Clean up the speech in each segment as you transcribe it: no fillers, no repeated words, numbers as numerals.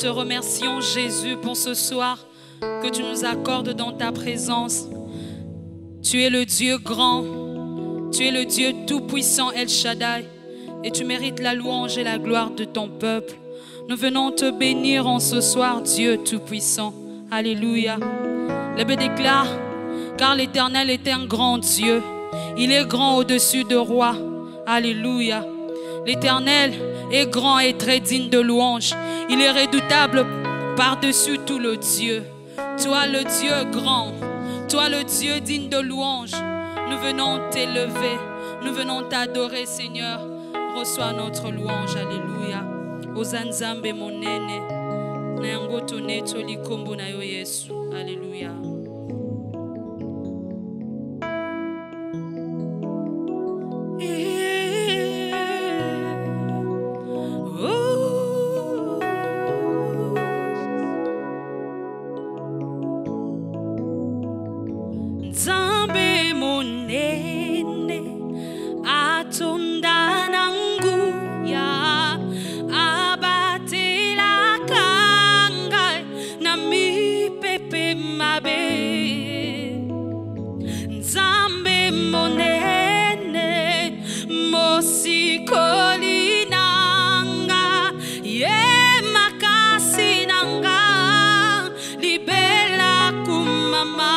te remercions, Jésus, pour ce soir que tu nous accordes dans ta présence. Tu es le Dieu grand, tu es le Dieu tout-puissant, El Shaddai, et tu mérites la louange et la gloire de ton peuple. Nous venons te bénir en ce soir, Dieu tout-puissant. Alléluia. Le Bible déclare, car l'Éternel est un grand Dieu. Il est grand au-dessus de rois. Alléluia. L'Éternel est grand et très digne de louange. Il est redoutable par-dessus tout le Dieu. Toi le Dieu grand, toi le Dieu digne de louange. Nous venons t'élever, nous venons t'adorer, Seigneur. Reçois notre louange. Alléluia. Ozanzambe monene na yango toneto likombo na yo Yesu. Alléluia. Nzambe monene atonda nangu ya abatela kanga na mipepe mabe. Nzambe monene mosikoli nanga ye makasi nanga libela kumama.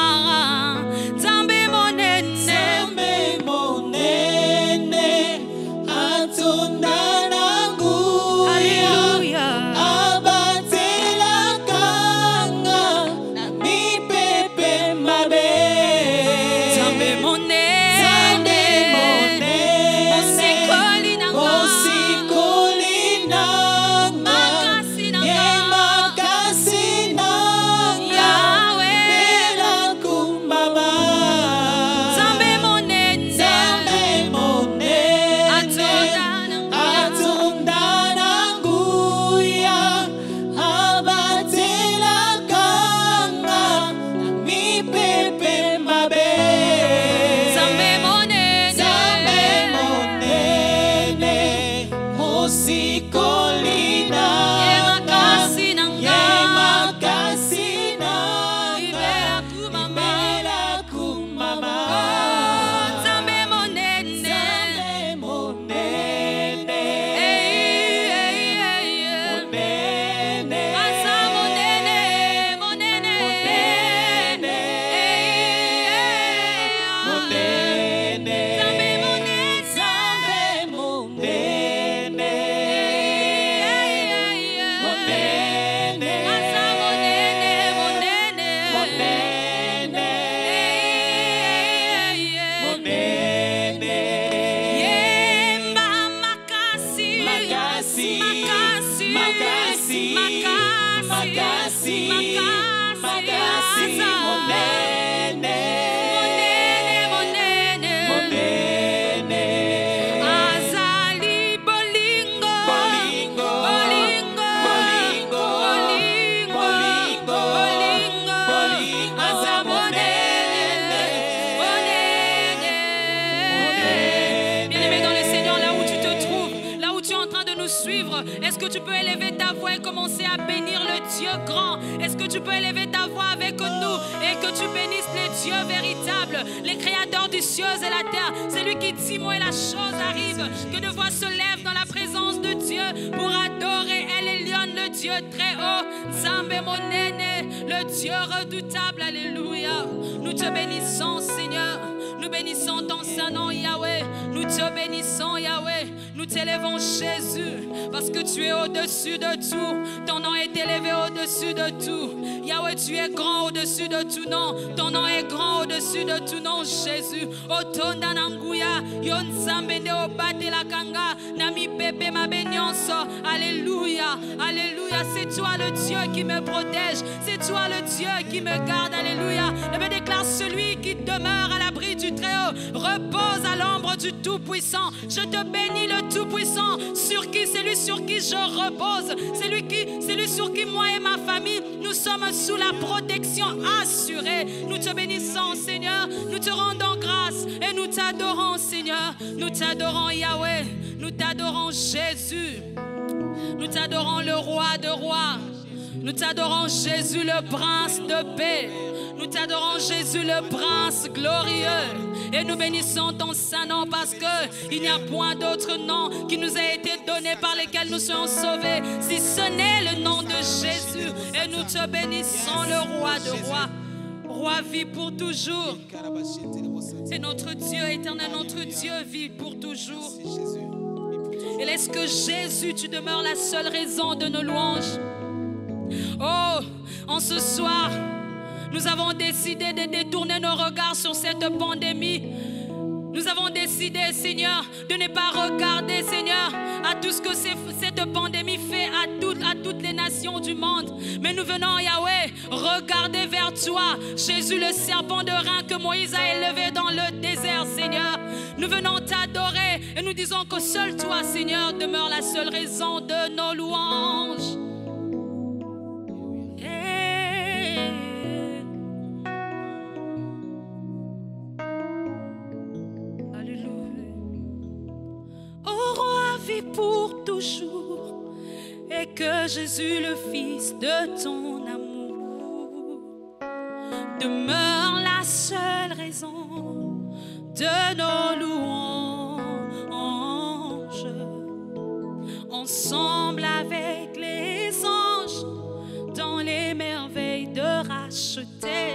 Est-ce que tu peux élever ta voix et commencer à bénir le Dieu grand? Est-ce que tu peux élever ta voix avec nous et que tu bénisses les dieux véritables, les créateurs du ciel et la terre? C'est lui qui dit moi et la chose arrive, que de voix se lève dans la présence de Dieu pour adorer El Elyon, le Dieu très haut, Nzambe monene, le Dieu redoutable. Alléluia. Nous te bénissons, Seigneur. Nous bénissons ton Saint-Nom, Yahweh. Nous te bénissons, Yahweh. Nous t'élèvons, Jésus, parce que tu es au-dessus de tout. Ton nom est élevé au-dessus de tout. Yahweh, tu es grand au-dessus de tout nom. Ton nom est grand au-dessus de tout nom, Jésus. Otonda nanguya, yonzambende obate la kanga, nami pepe ma benyonso. Alléluia, alléluia. C'est toi le Dieu qui me protège. C'est toi le Dieu qui me garde. Alléluia. Je me déclare celui qui demeure à l'abri du Très-Haut repose à l'ombre du Tout-Puissant. Je te bénis le Tout-Puissant. Sur qui? C'est lui sur qui je repose. C'est lui sur qui moi et ma famille nous sommes sous la protection assurée. Nous te bénissons, Seigneur. Nous te rendons grâce et nous t'adorons, Seigneur. Nous t'adorons, Yahweh. Nous t'adorons, Jésus. Nous t'adorons, le roi de rois. Nous t'adorons Jésus le prince de paix. Nous t'adorons Jésus le prince glorieux. Et nous bénissons ton saint nom parce qu'il n'y a point d'autre nom qui nous a été donné par lequel nous soyons sauvés, si ce n'est le nom de Jésus. Et nous te bénissons, le roi de rois. Roi vit pour toujours. C'est notre Dieu éternel, notre Dieu vit pour toujours. Et laisse que Jésus, tu demeures la seule raison de nos louanges. Oh, en ce soir, nous avons décidé de détourner nos regards sur cette pandémie. Nous avons décidé, Seigneur, de ne pas regarder, Seigneur, à tout ce que cette pandémie fait à toutes les nations du monde. Mais nous venons, Yahweh, regarder vers toi, Jésus, le serpent de rein que Moïse a élevé dans le désert, Seigneur. Nous venons t'adorer et nous disons que seul toi, Seigneur, demeure la seule raison de nos louanges. Pour toujours, et que Jésus, le Fils de ton amour, demeure la seule raison de nos louanges. Ensemble avec les anges, dans les merveilles de racheter,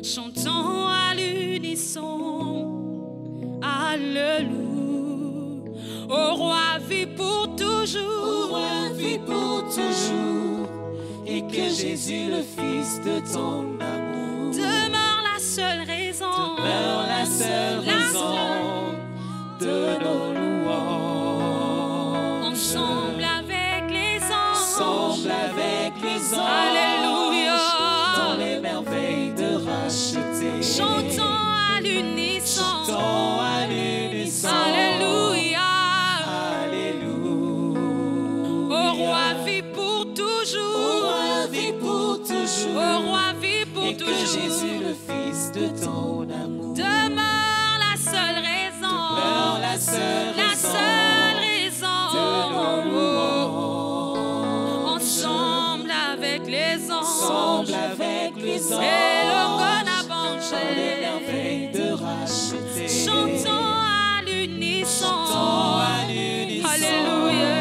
chantons à l'unisson, Alléluia. Ô roi, vis pour toujours. Ô roi, vis pour toujours. Et que Jésus, le Fils de ton amour, demeure la seule raison. Demeure la seule raison de nos louanges. Ensemble avec les anges. Ensemble avec les anges. Alléluia. Dans les merveilles de racheter. Chantons à l'unisson. Chantons à l'unisson. Alléluia. Au roi, vis pour et toujours. Que Jésus, le Fils de ton amour, demeure la seule raison. Demeure la seule raison. De nos louanges. Ensemble avec les anges. Ensemble avec les anges. Et l'on a dans les merveilles de racheter. Chantons à l'unisson. Chantons à l'unisson. Alléluia.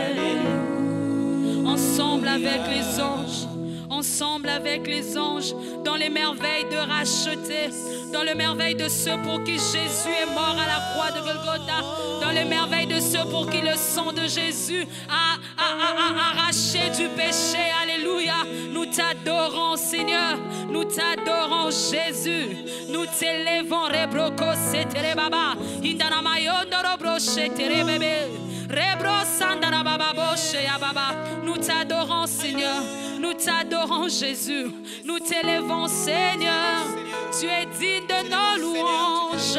Alléluia. Ensemble avec les anges. Ensemble avec les anges, dans les merveilles de racheter, dans les merveilles de ceux pour qui Jésus est mort à la croix de Golgotha, dans les merveilles de ceux pour qui le sang de Jésus a arraché du péché. Alléluia. Nous t'adorons, Seigneur. Nous t'adorons, Jésus. Nous t'élevons. Rebroko setere baba. Indana mayondo robro shetere bébé. Rebro sandana baba boshe ya baba. Nous t'adorons, Seigneur. Nous t'adorons, Jésus. Nous t'élevons, Seigneur. Tu es digne de nos louanges.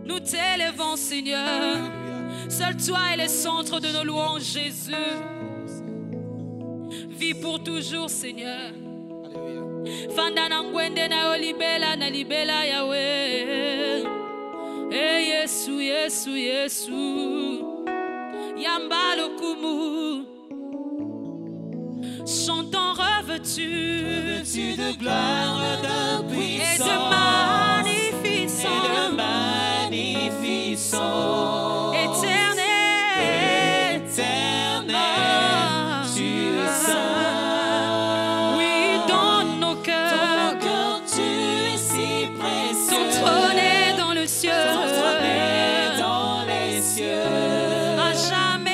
Nous t'élevons, Seigneur. Seul toi est le centre de nos louanges, Jésus. Vis pour toujours, Seigneur. Fandana ngwende na olibela na libela Yahweh. Eh Yesu, Yesu, Yesu. Yamba lokumu. Chantons revêtus de gloire, de puissance et de magnificence, éternel, tu es saint. Oui, dans nos cœurs, tu es si précieux. ton trône est dans le ciel, dans les cieux. À jamais.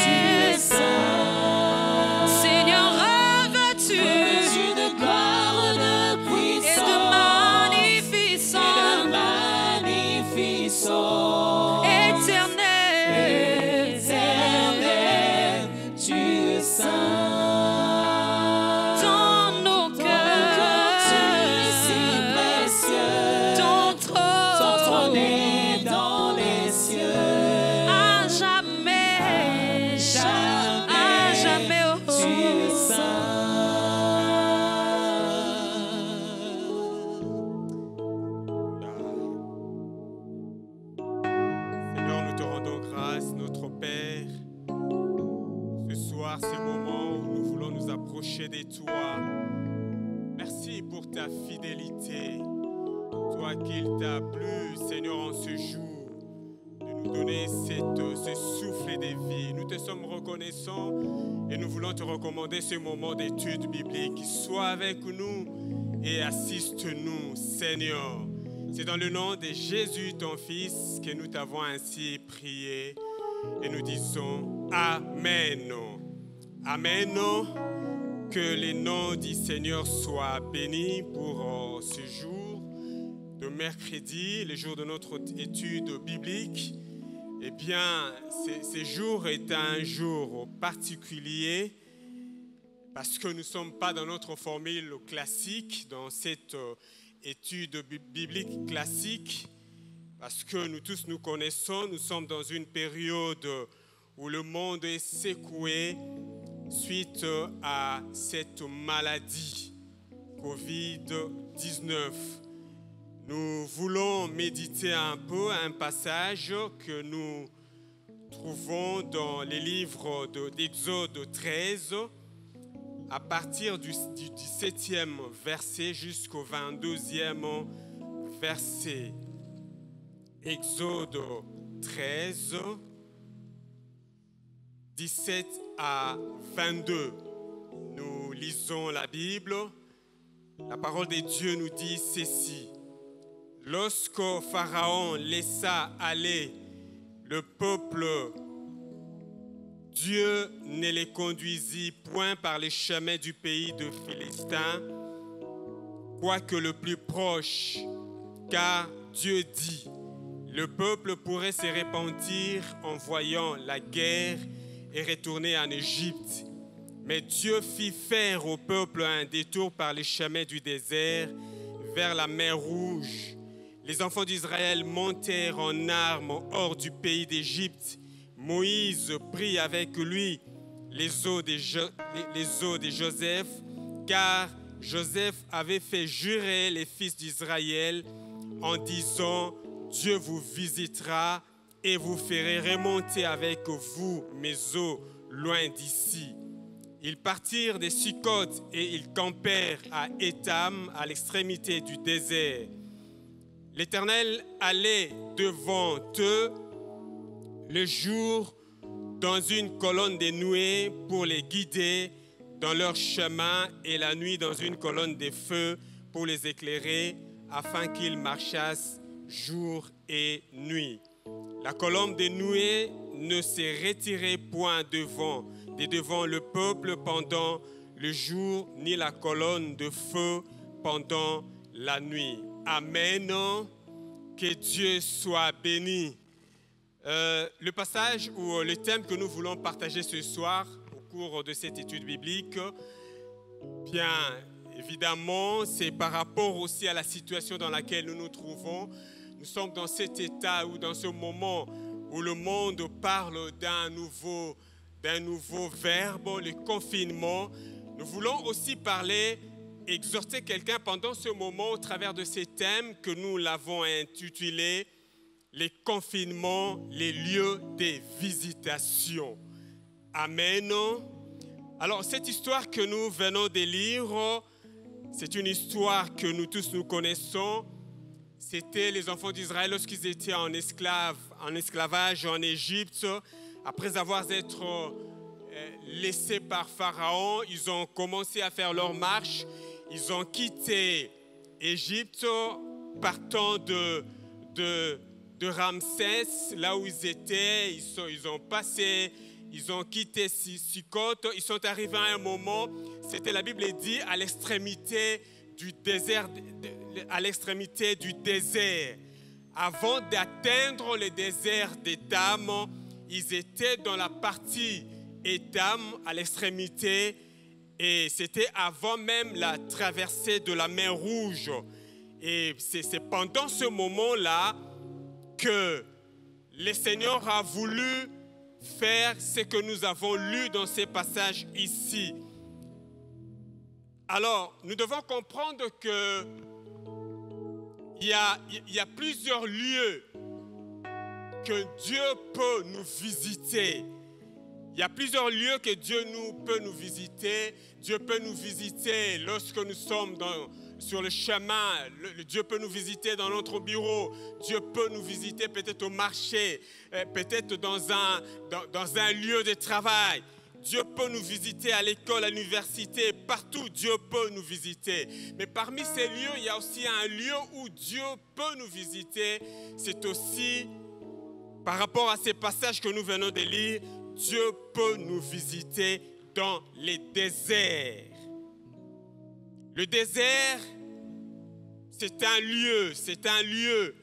Tu es saint. Seigneur, revêtus de toi. Merci pour ta fidélité. Toi qu'il t'a plu, Seigneur, en ce jour, de nous donner ce souffle de vie. Nous te sommes reconnaissants et nous voulons te recommander ce moment d'étude biblique. Sois avec nous et assiste-nous, Seigneur. C'est dans le nom de Jésus, ton Fils, que nous t'avons ainsi prié et nous disons Amen. Amen. Que le nom du Seigneur soit béni pour ce jour de mercredi, le jour de notre étude biblique. Eh bien, ce jour est un jour particulier parce que nous ne sommes pas dans notre formule classique, dans cette étude biblique classique, parce que nous tous nous connaissons, nous sommes dans une période où le monde est secoué suite à cette maladie Covid-19. Nous voulons méditer un peu un passage que nous trouvons dans les livres d'Exode 13, à partir du 17e verset jusqu'au 22e verset. Exode 13, 17 à 22. Nous lisons la Bible. La parole de Dieu nous dit ceci. Lorsque Pharaon laissa aller le peuple, Dieu ne les conduisit point par les chemins du pays de Philistins, quoique le plus proche, car Dieu dit, le peuple pourrait se repentir en voyant la guerre et retourner en Égypte. Mais Dieu fit faire au peuple un détour par les chemins du désert vers la mer Rouge. Les enfants d'Israël montèrent en armes hors du pays d'Égypte. Moïse prit avec lui les os de Joseph, car Joseph avait fait jurer les fils d'Israël en disant « Dieu vous visitera et vous ferez remonter avec vous mes os loin d'ici. » Ils partirent de Succoth et ils campèrent à Étam, à l'extrémité du désert. L'Éternel allait devant eux le jour dans une colonne de nuée pour les guider dans leur chemin et la nuit dans une colonne de feu pour les éclairer afin qu'ils marchassent jour et nuit. La colonne de nuée ne se retirait point de devant le peuple pendant le jour, ni la colonne de feu pendant la nuit. Amen. Que Dieu soit béni. Le passage ou le thème que nous voulons partager ce soir au cours de cette étude biblique, bien évidemment, c'est par rapport aussi à la situation dans laquelle nous nous trouvons. Nous sommes dans cet état ou dans ce moment où le monde parle d'un nouveau verbe, le confinement. Nous voulons aussi exhorter quelqu'un pendant ce moment au travers de ces thèmes que nous l'avons intitulé les confinements, les lieux de visitation. Amen. Alors, cette histoire que nous venons de lire, c'est une histoire que nous tous nous connaissons. C'était les enfants d'Israël lorsqu'ils étaient en esclavage en Égypte. Après avoir été laissés par Pharaon, ils ont commencé à faire leur marche. Ils ont quitté Égypte, partant de Ramsès, là où ils étaient. Ils ont quitté Succoth. Ils sont arrivés à un moment, c'était la Bible dit, à l'extrémité du désert. Avant d'atteindre le désert d'Étam, ils étaient dans la partie Étam, à l'extrémité, et c'était avant même la traversée de la mer Rouge. Et c'est pendant ce moment-là que le Seigneur a voulu faire ce que nous avons lu dans ces passages ici. Alors, nous devons comprendre que il y a plusieurs lieux que Dieu peut nous visiter. Il Il y a plusieurs lieux que Dieu peut nous visiter. Dieu peut nous visiter lorsque nous sommes sur le chemin. Dieu peut nous visiter dans notre bureau. Dieu peut nous visiter peut-être au marché, peut-être dans un lieu de travail. Dieu peut nous visiter à l'école, à l'université, partout Dieu peut nous visiter. Mais parmi ces lieux, il y a aussi un lieu où Dieu peut nous visiter. C'est aussi, par rapport à ces passages que nous venons de lire, Dieu peut nous visiter dans les déserts. Le désert, c'est un lieu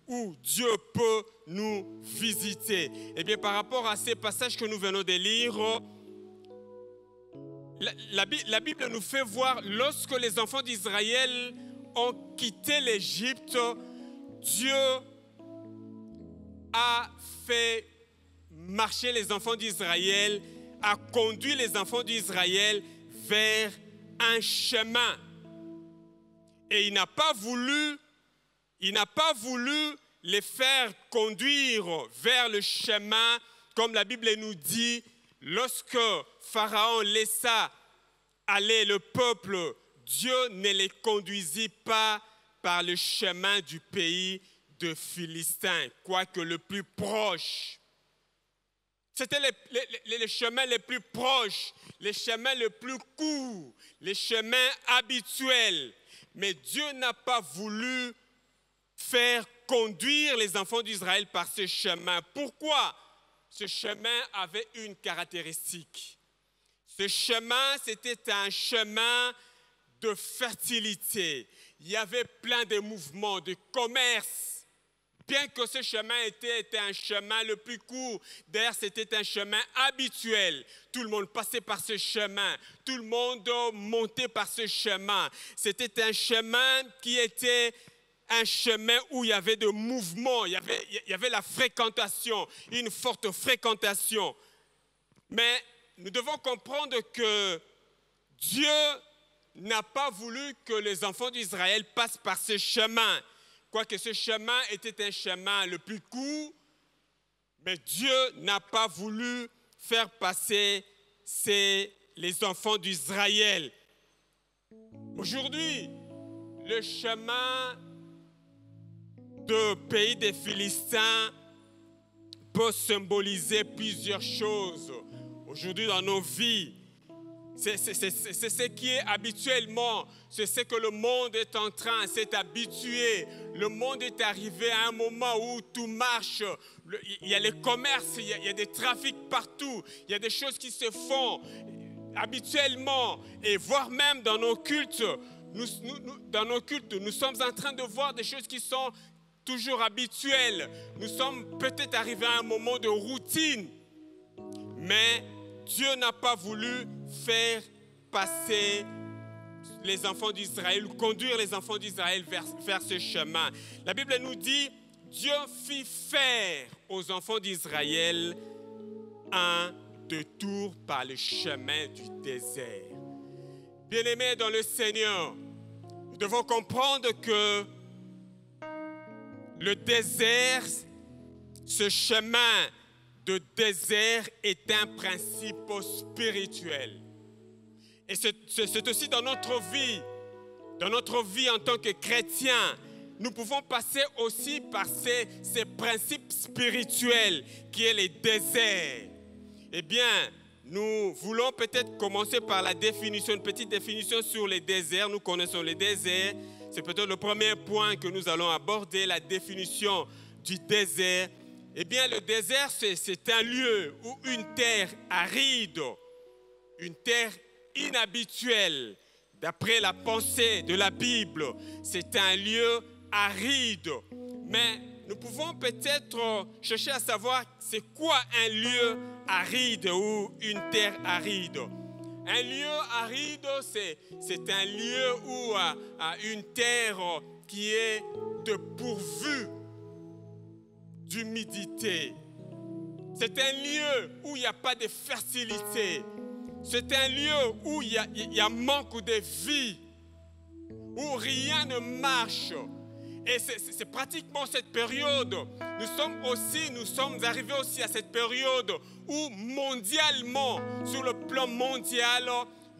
où Dieu peut nous visiter. Eh bien, par rapport à ces passages que nous venons de lire, la Bible nous fait voir, lorsque les enfants d'Israël ont quitté l'Égypte, Dieu a fait marcher les enfants d'Israël, a conduit les enfants d'Israël vers un chemin. Et il n'a pas voulu les faire conduire vers le chemin, comme la Bible nous dit, lorsque Pharaon laissa aller le peuple, Dieu ne les conduisit pas par le chemin du pays de Philistins, quoique le plus proche. C'était les chemins les plus proches, les chemins les plus courts, les chemins habituels. Mais Dieu n'a pas voulu faire conduire les enfants d'Israël par ce chemin. Pourquoi? Ce chemin avait une caractéristique. Ce chemin, c'était un chemin de fertilité. Il y avait plein de mouvements, de commerce. Bien que ce chemin était un chemin le plus court, d'ailleurs c'était un chemin habituel. Tout le monde passait par ce chemin, tout le monde montait par ce chemin. C'était un chemin qui était un chemin où il y avait de mouvements, il y avait la fréquentation, une forte fréquentation. Mais nous devons comprendre que Dieu n'a pas voulu que les enfants d'Israël passent par ce chemin. Quoique ce chemin était un chemin le plus court, mais Dieu n'a pas voulu faire passer les enfants d'Israël. Aujourd'hui, le chemin du pays des Philistins peut symboliser plusieurs choses. Aujourd'hui, dans nos vies, c'est ce qui est habituellement, c'est ce que le monde est en train, s'est habitué. Le monde est arrivé à un moment où tout marche. Il y a les commerces, il y a des trafics partout. Il y a des choses qui se font habituellement. Et voire même dans nos cultes, nous sommes en train de voir des choses qui sont toujours habituelles. Nous sommes peut-être arrivés à un moment de routine. Mais Dieu n'a pas voulu faire passer les enfants d'Israël, ou conduire les enfants d'Israël vers ce chemin. La Bible nous dit, Dieu fit faire aux enfants d'Israël un détour par le chemin du désert. Bien-aimés dans le Seigneur, nous devons comprendre que le désert, ce chemin de désert est un principe spirituel. Et c'est aussi dans notre vie en tant que chrétiens, nous pouvons passer aussi par ces principes spirituels qui est les déserts. Eh bien, nous voulons peut-être commencer par la définition, une petite définition sur les déserts. Nous connaissons les déserts. C'est peut-être le premier point que nous allons aborder, la définition du désert. Eh bien, le désert, c'est un lieu ou une terre aride, une terre inhabituelle. D'après la pensée de la Bible, c'est un lieu aride. Mais nous pouvons peut-être chercher à savoir c'est quoi un lieu aride ou une terre aride. Un lieu aride, c'est un lieu ou une terre qui est dépourvue d'humidité. C'est un lieu où il n'y a pas de fertilité. C'est un lieu où il y a manque de vie, où rien ne marche. Et c'est pratiquement cette période. Nous sommes arrivés aussi à cette période où mondialement, sur le plan mondial,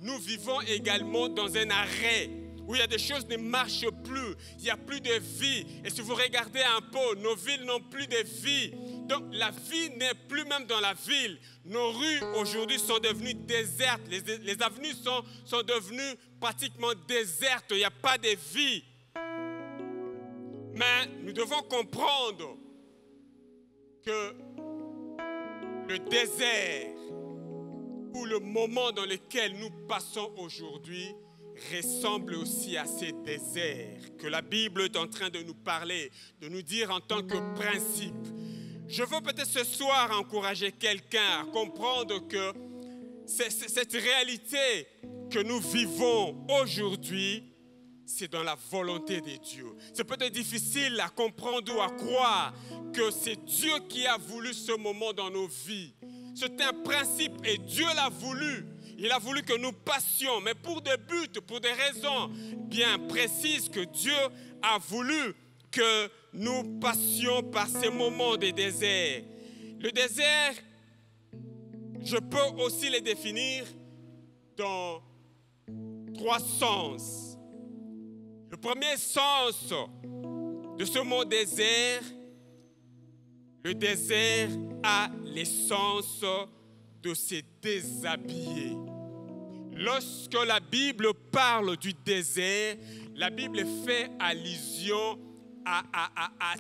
nous vivons également dans un arrêt, où il y a des choses qui ne marchent plus, il n'y a plus de vie. Et si vous regardez un peu, nos villes n'ont plus de vie. Donc la vie n'est plus même dans la ville. Nos rues aujourd'hui sont devenues désertes. Les avenues sont devenues pratiquement désertes. Il n'y a pas de vie. Mais nous devons comprendre que le désert ou le moment dans lequel nous passons aujourd'hui ressemble aussi à ces déserts que la Bible est en train de nous parler, de nous dire en tant que principe. Je veux peut-être ce soir encourager quelqu'un à comprendre que cette réalité que nous vivons aujourd'hui, c'est dans la volonté de Dieu. C'est peut-être difficile à comprendre ou à croire que c'est Dieu qui a voulu ce moment dans nos vies. C'est un principe et Dieu l'a voulu. Il a voulu que nous passions, mais pour des buts, pour des raisons bien précises que Dieu a voulu que nous passions par ces moments de désert. Le désert, je peux aussi le définir dans 3 sens. Le premier sens de ce mot désert, le désert a l'essence de se déshabiller. Lorsque la Bible parle du désert, la Bible fait allusion à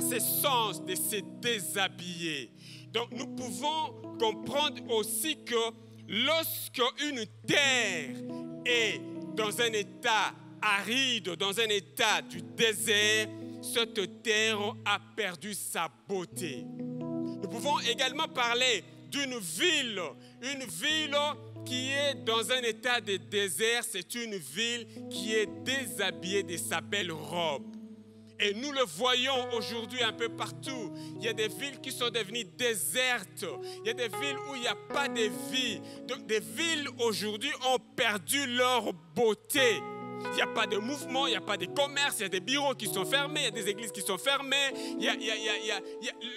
ces sens de se déshabiller. Donc nous pouvons comprendre aussi que lorsque une terre est dans un état aride, dans un état du désert, cette terre a perdu sa beauté. Nous pouvons également parler d'une ville qui est dans un état de désert, c'est une ville qui est déshabillée de sa belle robe. Et nous le voyons aujourd'hui un peu partout. Il y a des villes qui sont devenues désertes. Il y a des villes où il n'y a pas de vie. Donc des villes aujourd'hui ont perdu leur beauté. Il n'y a pas de mouvement, il n'y a pas de commerce, il y a des bureaux qui sont fermés, il y a des églises qui sont fermées.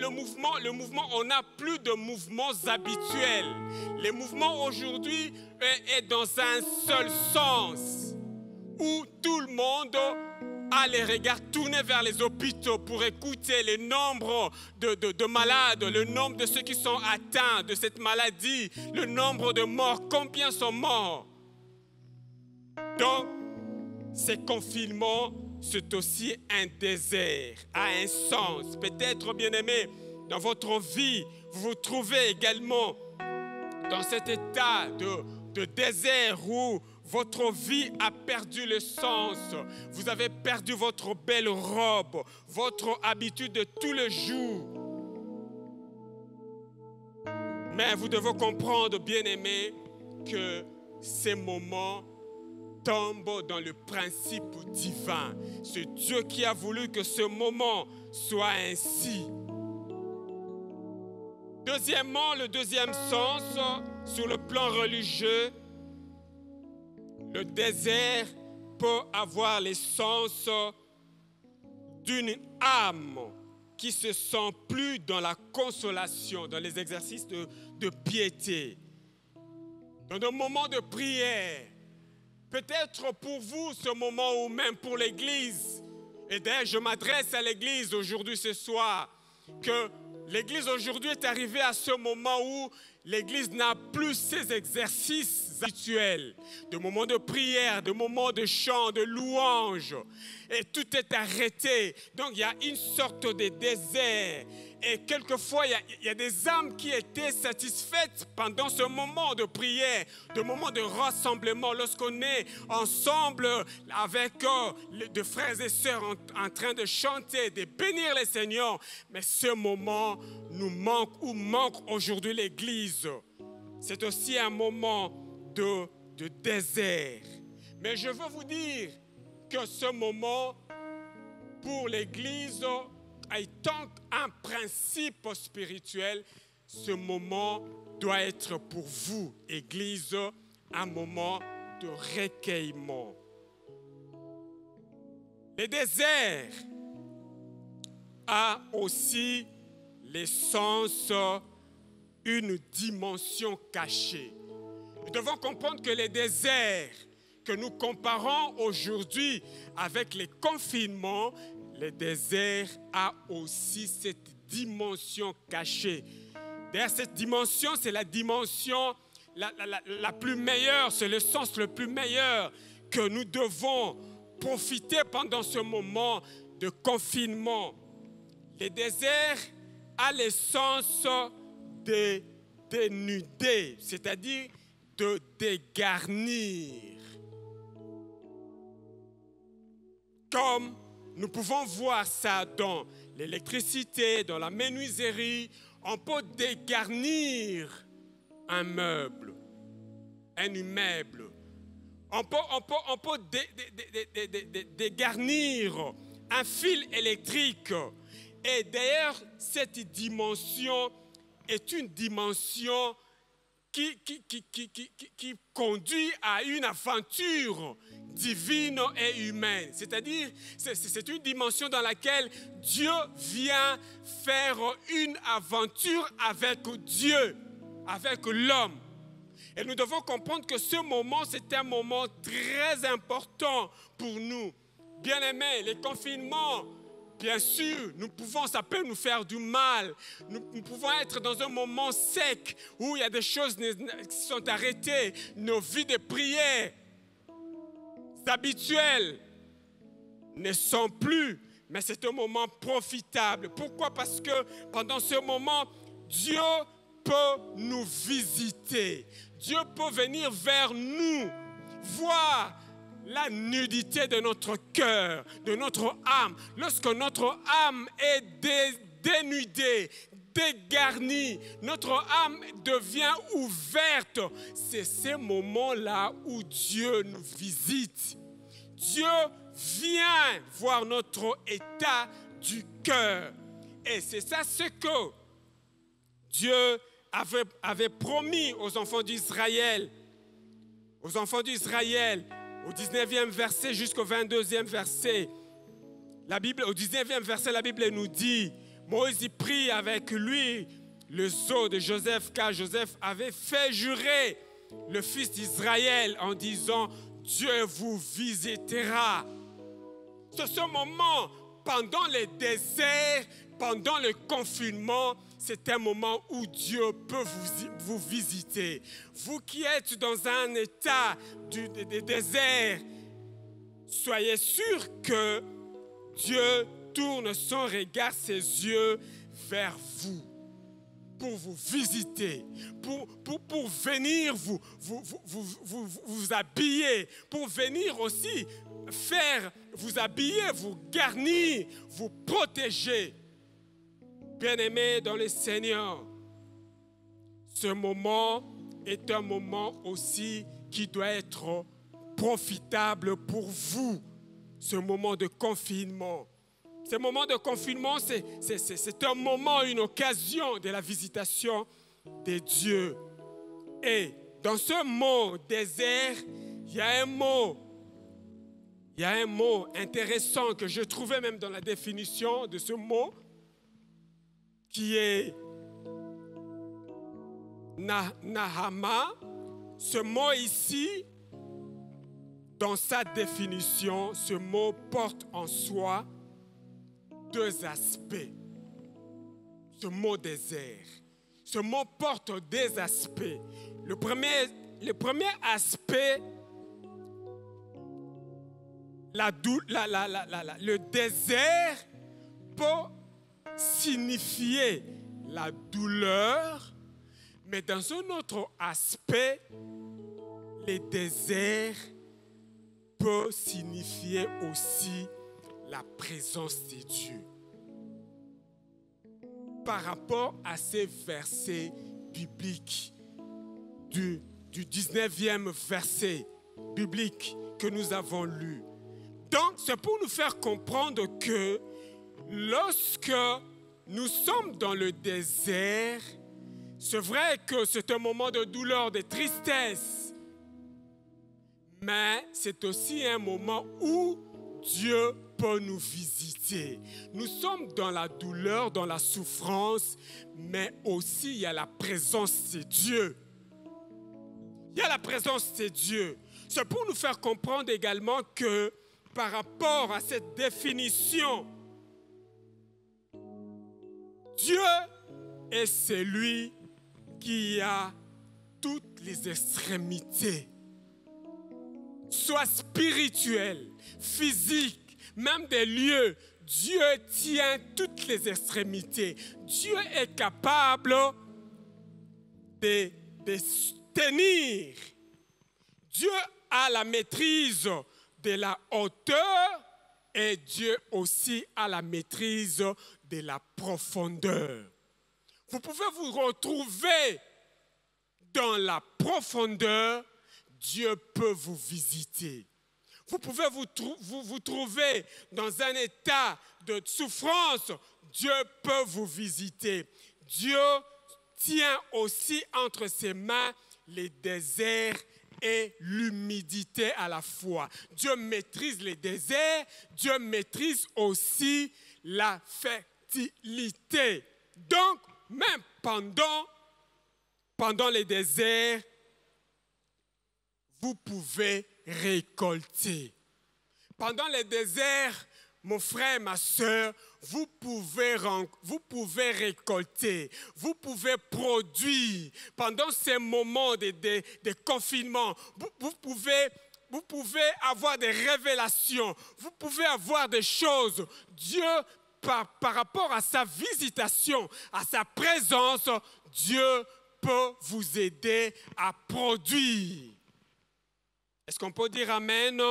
Le mouvement, on n'a plus de mouvements habituels. Le mouvement aujourd'hui est dans un seul sens, où tout le monde a les regards tournés vers les hôpitaux pour écouter le nombre de malades, le nombre de ceux qui sont atteints de cette maladie, le nombre de morts, combien sont morts. Donc, ces confinements, c'est aussi un désert, a un sens. Peut-être, bien-aimés, dans votre vie, vous vous trouvez également dans cet état de désert où votre vie a perdu le sens. Vous avez perdu votre belle robe, votre habitude de tous les jours. Mais vous devez comprendre, bien-aimés, que ces moments tombent dans le principe divin. C'est Dieu qui a voulu que ce moment soit ainsi. Deuxièmement, le deuxième sens, sur le plan religieux, le désert peut avoir l'essence d'une âme qui se sent plus dans la consolation, dans les exercices de piété, dans des moments de prière. Peut-être pour vous, ce moment, ou même pour l'Église, et d'ailleurs je m'adresse à l'Église aujourd'hui, ce soir, que l'Église aujourd'hui est arrivée à ce moment où l'Église n'a plus ses exercices habituels, de moments de prière, de moments de chant, de louange, et tout est arrêté. Donc il y a une sorte de désert. Et quelquefois, il y a des âmes qui étaient satisfaites pendant ce moment de prière, de moment de rassemblement, lorsqu'on est ensemble avec de frères et sœurs en train de chanter, de bénir le Seigneur. Mais ce moment nous manque ou manque aujourd'hui l'Église. C'est aussi un moment de désert. Mais je veux vous dire que ce moment pour l'Église, étant un principe spirituel, ce moment doit être pour vous, Église, un moment de recueillement. Le désert a aussi l'essence, une dimension cachée. Nous devons comprendre que les déserts que nous comparons aujourd'hui avec les confinements, le désert a aussi cette dimension cachée. D'ailleurs, cette dimension, c'est la dimension la plus meilleure, c'est le sens le plus meilleur que nous devons profiter pendant ce moment de confinement. Le désert a l'essence de dénuder, c'est-à-dire de dégarnir. Comme nous pouvons voir ça dans l'électricité, dans la menuiserie, on peut dégarnir un meuble, un immeuble. On peut dégarnir un fil électrique. Et d'ailleurs, cette dimension est une dimension qui conduit à une aventure divine et humaine. C'est-à-dire, c'est une dimension dans laquelle Dieu vient faire une aventure avec Dieu, avec l'homme. Et nous devons comprendre que ce moment, c'est un moment très important pour nous. Bien-aimés, les confinements, bien sûr, ça peut nous faire du mal. Nous pouvons être dans un moment sec où il y a des choses qui sont arrêtées. Nos vies de prière habituelles ne sont plus, mais c'est un moment profitable. Pourquoi? Parce que pendant ce moment, Dieu peut nous visiter. Dieu peut venir vers nous, voir la nudité de notre cœur, de notre âme. Lorsque notre âme est dénudée, dégarnie, notre âme devient ouverte. C'est ces moments-là où Dieu nous visite. Dieu vient voir notre état du cœur. Et c'est ça ce que Dieu avait promis aux enfants d'Israël. Aux enfants d'Israël, au 19e verset jusqu'au 22e verset. Au 19e verset, la Bible nous dit, Moïse y prit avec lui le sceau de Joseph, car Joseph avait fait jurer le fils d'Israël en disant, Dieu vous visitera. C'est ce moment, pendant les déserts, pendant le confinement, c'est un moment où Dieu peut vous visiter. Vous qui êtes dans un état de désert, soyez sûrs que Dieu tourne son regard, ses yeux vers vous, pour vous visiter, pour venir vous habiller, pour venir aussi vous habiller, vous garnir, vous protéger. Bien-aimés dans le Seigneur, ce moment est un moment aussi qui doit être profitable pour vous, ce moment de confinement. Ce moment de confinement, c'est un moment, une occasion de la visitation de Dieu. Et dans ce mot désert, il y a un mot intéressant que je trouvais même dans la définition de ce mot, qui est Nahama. Ce mot ici, dans sa définition, ce mot porte en soi deux aspects. Ce mot désert. Ce mot porte deux aspects. Le premier aspect, le désert peut signifier la douleur, mais dans un autre aspect, le désert peut signifier aussi la présence de Dieu. Par rapport à ces versets bibliques, du 19e verset biblique que nous avons lu. Donc, c'est pour nous faire comprendre que lorsque nous sommes dans le désert, c'est vrai que c'est un moment de douleur, de tristesse, mais c'est aussi un moment où Dieu peut nous visiter. Nous sommes dans la douleur, dans la souffrance, mais aussi il y a la présence de Dieu. Il y a la présence de Dieu. C'est pour nous faire comprendre également que par rapport à cette définition, Dieu est celui qui a toutes les extrémités, soit spirituelles, physiques, même des lieux. Dieu tient toutes les extrémités. Dieu est capable de tenir. Dieu a la maîtrise de la hauteur et Dieu aussi a la maîtrise de la profondeur. Vous pouvez vous retrouver dans la profondeur, Dieu peut vous visiter. Vous pouvez vous trouver dans un état de souffrance, Dieu peut vous visiter. Dieu tient aussi entre ses mains les déserts et l'humidité à la fois. Dieu maîtrise les déserts, Dieu maîtrise aussi la fertilité. Donc, même pendant les déserts, vous pouvez récolter. Pendant les déserts, mon frère, ma soeur, vous pouvez récolter, vous pouvez produire. Pendant ces moments de confinement, vous pouvez avoir des révélations, vous pouvez avoir des choses. Dieu, par rapport à sa visitation, à sa présence, Dieu peut vous aider à produire. Est-ce qu'on peut dire amen?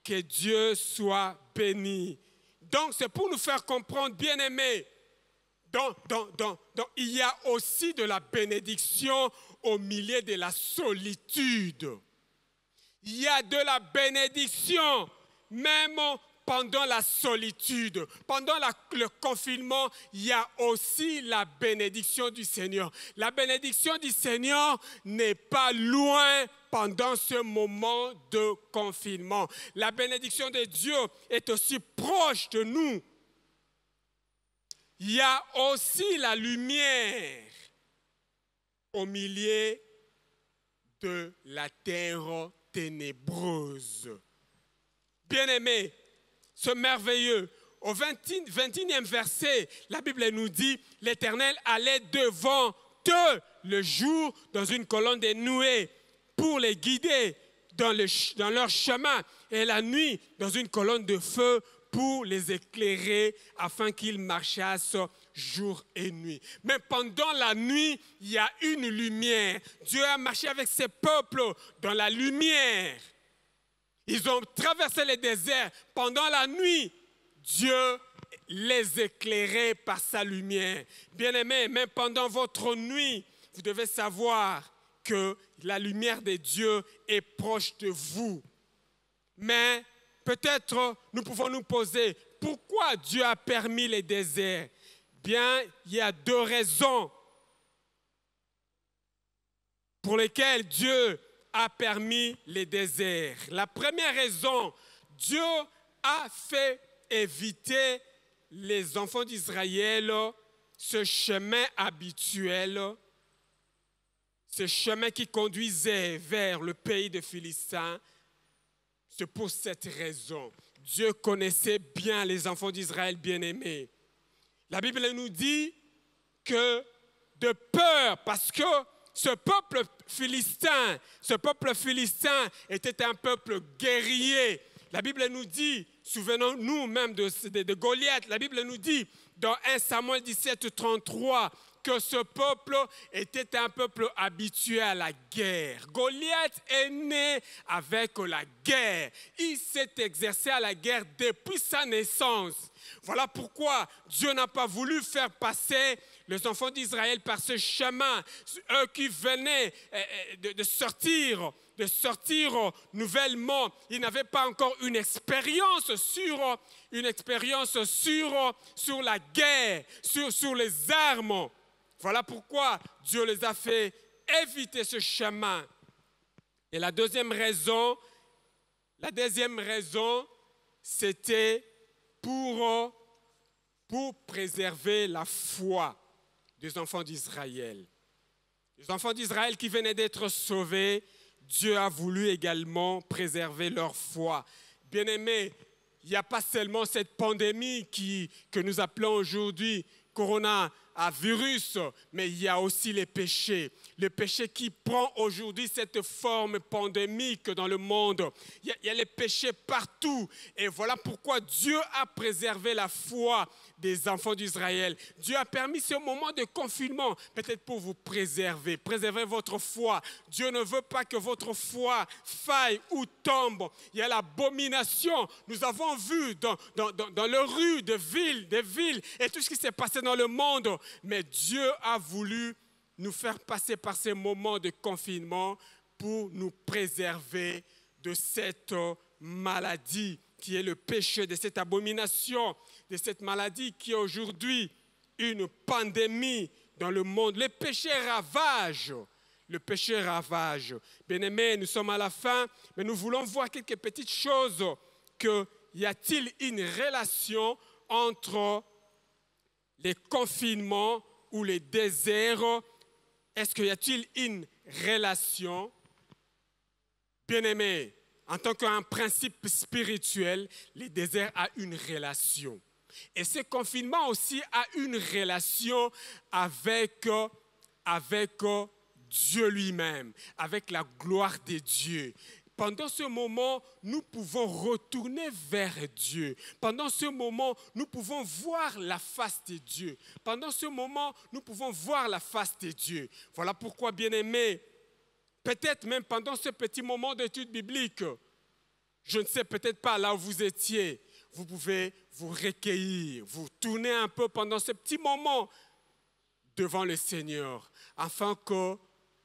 Que Dieu soit béni. Donc, c'est pour nous faire comprendre, bien-aimés, il y a aussi de la bénédiction au milieu de la solitude. Il y a de la bénédiction, même pendant la solitude. Pendant le confinement, il y a aussi la bénédiction du Seigneur. La bénédiction du Seigneur n'est pas loin pendant ce moment de confinement. La bénédiction de Dieu est aussi proche de nous. Il y a aussi la lumière au milieu de la terre ténébreuse. Bien-aimés, ce merveilleux, au 21e verset, la Bible nous dit, l'Éternel allait devant eux le jour dans une colonne de nuée pour les guider dans leur chemin, et la nuit dans une colonne de feu pour les éclairer afin qu'ils marchassent jour et nuit. Mais pendant la nuit, il y a une lumière. Dieu a marché avec ses peuples dans la lumière. Ils ont traversé les déserts. Pendant la nuit, Dieu les éclairait par sa lumière. Bien-aimés, même pendant votre nuit, vous devez savoir que la lumière de Dieu est proche de vous. Mais peut-être nous pouvons nous poser, pourquoi Dieu a permis les déserts? Bien, il y a deux raisons pour lesquelles Dieu a permis les déserts. La première raison, Dieu a fait éviter les enfants d'Israël ce chemin habituel, ce chemin qui conduisait vers le pays des Philistins. C'est pour cette raison. Dieu connaissait bien les enfants d'Israël bien-aimés. La Bible nous dit que de peur, parce que ce peuple philistin était un peuple guerrier. La Bible nous dit, souvenons-nous même de Goliath, la Bible nous dit dans 1 Samuel 17, 33, que ce peuple était un peuple habitué à la guerre. Goliath est né avec la guerre. Il s'est exercé à la guerre depuis sa naissance. Voilà pourquoi Dieu n'a pas voulu faire passer les enfants d'Israël par ce chemin. Eux qui venaient de sortir nouvellement, ils n'avaient pas encore une expérience sur la guerre, sur les armes. Voilà pourquoi Dieu les a fait éviter ce chemin. Et la deuxième raison, c'était pour préserver la foi des enfants d'Israël. Les enfants d'Israël qui venaient d'être sauvés, Dieu a voulu également préserver leur foi. Bien-aimés, il n'y a pas seulement cette pandémie que nous appelons aujourd'hui coronavirus, mais il y a aussi les péchés. Le péché qui prend aujourd'hui cette forme pandémique dans le monde. Il y a les péchés partout. Et voilà pourquoi Dieu a préservé la foi des enfants d'Israël. Dieu a permis ce moment de confinement, peut-être pour vous préserver votre foi. Dieu ne veut pas que votre foi faille ou tombe. Il y a l'abomination. Nous avons vu dans les rues des villes et tout ce qui s'est passé dans le monde. Mais Dieu a voulu nous faire passer par ces moments de confinement pour nous préserver de cette maladie qui est le péché, de cette abomination, de cette maladie qui est aujourd'hui une pandémie dans le monde. Le péché ravage. Le péché ravage. Bien-aimés, nous sommes à la fin, mais nous voulons voir quelques petites choses. Y a-t-il une relation entre les confinements ou les déserts? Est-ce qu'il y a-t-il une relation? Bien-aimés, en tant qu'un principe spirituel, les déserts ont une relation. Et ce confinement aussi a une relation avec Dieu lui-même, avec la gloire de Dieu. Pendant ce moment, nous pouvons retourner vers Dieu. Pendant ce moment, nous pouvons voir la face de Dieu. Pendant ce moment, nous pouvons voir la face de Dieu. Voilà pourquoi, bien-aimés, peut-être même pendant ce petit moment d'étude biblique, je ne sais peut-être pas là où vous étiez, vous pouvez vous recueillir, vous tourner un peu pendant ce petit moment devant le Seigneur, afin que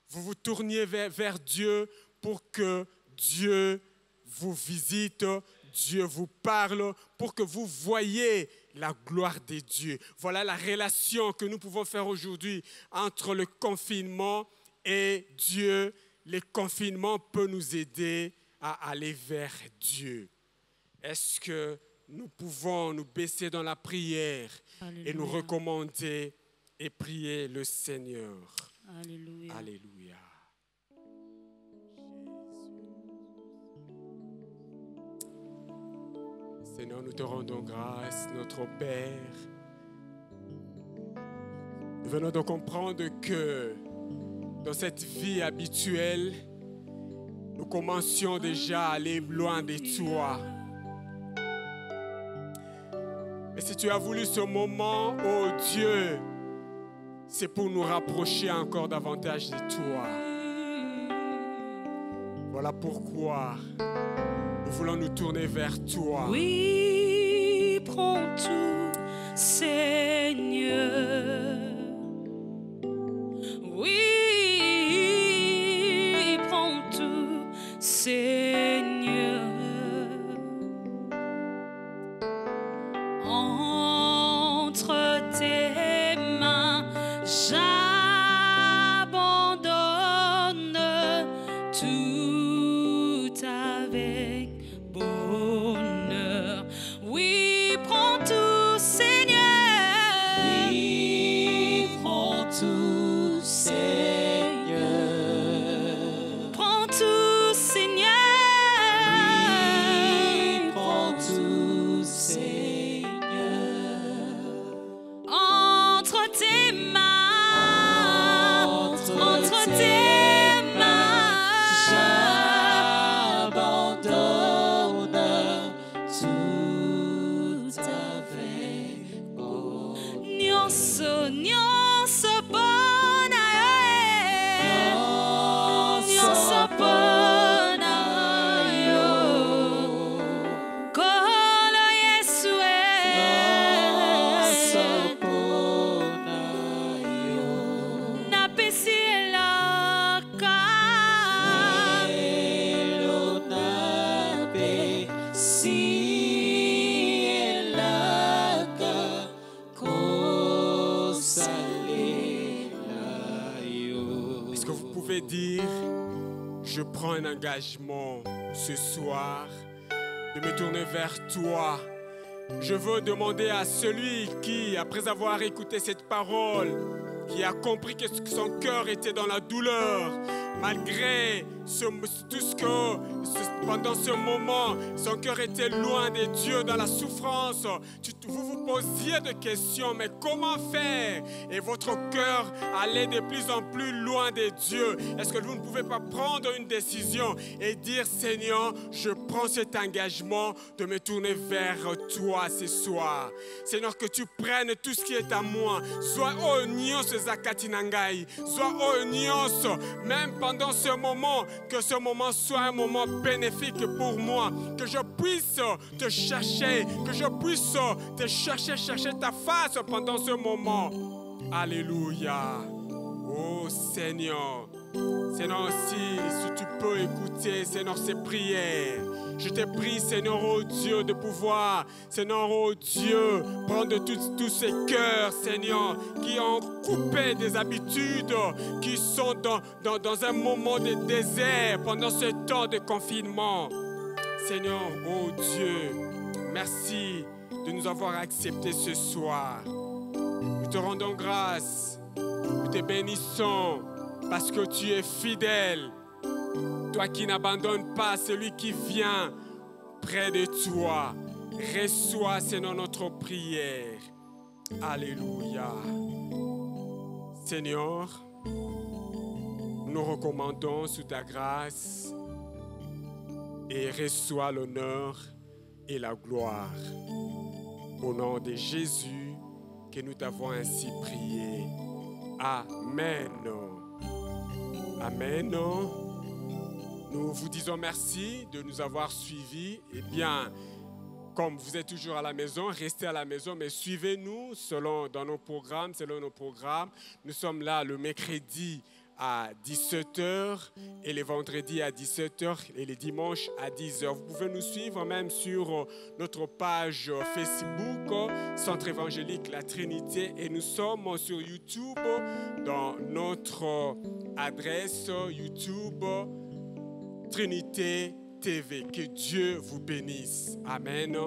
vous vous tourniez vers Dieu pour que Dieu vous visite, Dieu vous parle, pour que vous voyez la gloire de Dieu. Voilà la relation que nous pouvons faire aujourd'hui entre le confinement et Dieu. Le confinement peut nous aider à aller vers Dieu. Est-ce que nous pouvons nous baisser dans la prière et nous recommander et prier le Seigneur? Alléluia. Alléluia. Seigneur, nous te rendons grâce, notre Père. Nous venons de comprendre que dans cette vie habituelle, nous commencions déjà à aller loin de toi. Mais si tu as voulu ce moment, oh Dieu, c'est pour nous rapprocher encore davantage de toi. Voilà pourquoi nous voulons nous tourner vers toi. Oui, prends tout, Seigneur. Oui, prends tout, Seigneur. Entre tes mains, j'abandonne tout avec bonheur. Oui, prends tout, Seigneur. Oui, prends tout, Seigneur. Prends tout, Seigneur. Oui, prends tout, Seigneur. Entre tes mains, entre tes mains, J'abandonne tout avec bonheur. nyonso, nyonso mpona yo, nyonso mpona yo. Kolo Yesu napesi elaka. Est-ce que vous pouvez dire, je prends un engagement ce soir de me tourner vers toi. Je veux demander à celui qui, après avoir écouté cette parole, qui a compris que son cœur était dans la douleur, malgré tout ce que, pendant ce moment, son cœur était loin de Dieu, dans la souffrance. Vous vous posiez des questions, mais comment faire? Et votre cœur allait de plus en plus loin de Dieu. Est-ce que vous ne pouvez pas prendre une décision et dire, Seigneur, je prends cet engagement de me tourner vers toi ce soir. Seigneur, que tu prennes tout ce qui est à moi. Sois oignon Zakatinangai, sois oignon, même pendant ce moment, que ce moment soit un moment bénéfique pour moi, que je puisse te chercher, que je puisse te chercher ta face pendant ce moment. Alléluia. Oh Seigneur, Seigneur, si tu peux écouter, Seigneur, ces prières. Je te prie, Seigneur, oh Dieu, de pouvoir, Seigneur, oh Dieu, prendre tous ces cœurs, Seigneur, qui ont coupé des habitudes, qui sont dans un moment de désert pendant ce temps de confinement. Seigneur, oh Dieu, merci de nous avoir acceptés ce soir. Nous te rendons grâce, nous te bénissons parce que tu es fidèle. Toi qui n'abandonnes pas celui qui vient près de toi. Reçois, Seigneur, notre prière. Alléluia. Seigneur, nous recommandons sous ta grâce et reçois l'honneur et la gloire. Au nom de Jésus, que nous t'avons ainsi prié. Amen. Amen. Nous vous disons merci de nous avoir suivis. Eh bien, comme vous êtes toujours à la maison, restez à la maison, mais suivez-nous selon nos programmes. Nous sommes là le mercredi à 17h et les vendredis à 17h et les dimanches à 10h. Vous pouvez nous suivre même sur notre page Facebook, Centre évangélique La Trinité, et nous sommes sur YouTube dans notre adresse YouTube Trinité TV. Que Dieu vous bénisse. Amen.